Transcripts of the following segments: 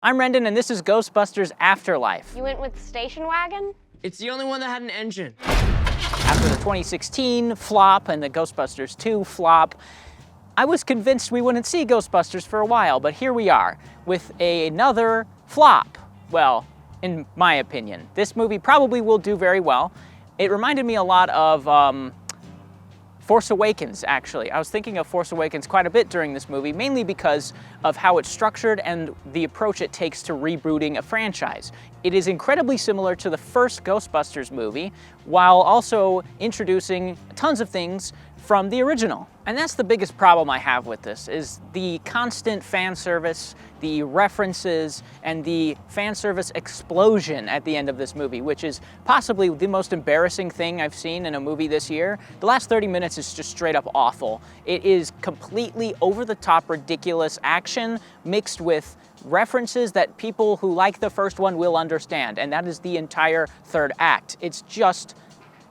I'm Rendan, and this is Ghostbusters Afterlife. You went with the station wagon? It's the only one that had an engine. After the 2016 flop and the Ghostbusters 2 flop, I was convinced we wouldn't see Ghostbusters for a while, but here we are with another flop. Well, in my opinion. This movie probably will do very well. It reminded me a lot of Force Awakens, actually. I was thinking of Force Awakens quite a bit during this movie, mainly because of how it's structured and the approach it takes to rebooting a franchise. It is incredibly similar to the first Ghostbusters movie, while also introducing tons of things from the original. And that's the biggest problem I have with this, is the constant fan service, the references, and the fan service explosion at the end of this movie, which is possibly the most embarrassing thing I've seen in a movie this year. The last 30 minutes is just straight up awful. It is completely over-the-top ridiculous action mixed with references that people who like the first one will understand, and that is the entire third act. It's just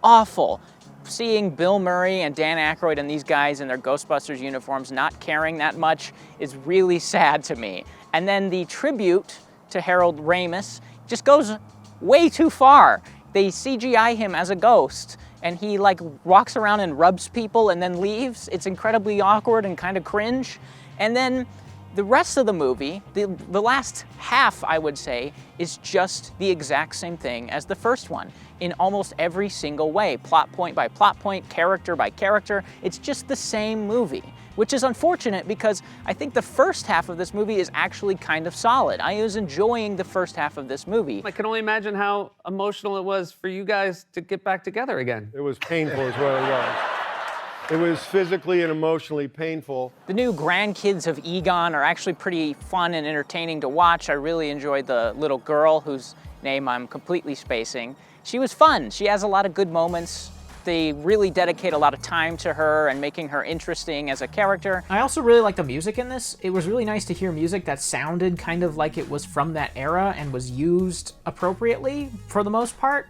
awful. Seeing Bill Murray and Dan Aykroyd and these guys in their Ghostbusters uniforms not caring that much is really sad to me. And then the tribute to Harold Ramis just goes way too far. They CGI him as a ghost, and he like walks around and rubs people and then leaves. It's incredibly awkward and kind of cringe. And then the rest of the movie, the last half, I would say, is just the exact same thing as the first one in almost every single way. Plot point by plot point, character by character. It's just the same movie, which is unfortunate because I think the first half of this movie is actually kind of solid. I was enjoying the first half of this movie. I can only imagine how emotional it was for you guys to get back together again. It was painful is what it was. It was physically and emotionally painful. The new grandkids of Egon are actually pretty fun and entertaining to watch. I really enjoyed the little girl whose name I'm completely spacing. She was fun. She has a lot of good moments. They really dedicate a lot of time to her and making her interesting as a character. I also really like the music in this. It was really nice to hear music that sounded kind of like it was from that era and was used appropriately for the most part.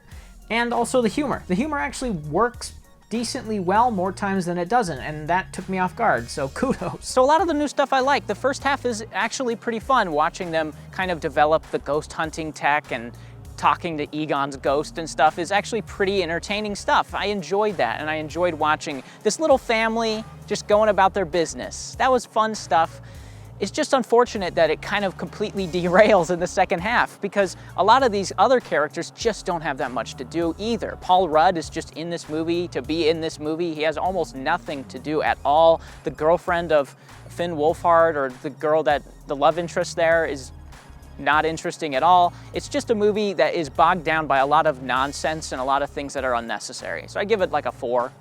And also the humor. The humor actually works decently well more times than it doesn't, and that took me off guard, so kudos. So a lot of the new stuff I like. The first half is actually pretty fun, watching them kind of develop the ghost hunting tech and talking to Egon's ghost and stuff is actually pretty entertaining stuff. I enjoyed that, and I enjoyed watching this little family just going about their business. That was fun stuff. It's just unfortunate that it kind of completely derails in the second half because a lot of these other characters just don't have that much to do either. Paul Rudd is just in this movie to be in this movie. He has almost nothing to do at all. The girlfriend of Finn Wolfhard, or the girl that the love interest there, is not interesting at all. It's just a movie that is bogged down by a lot of nonsense and a lot of things that are unnecessary. So I give it like a 4.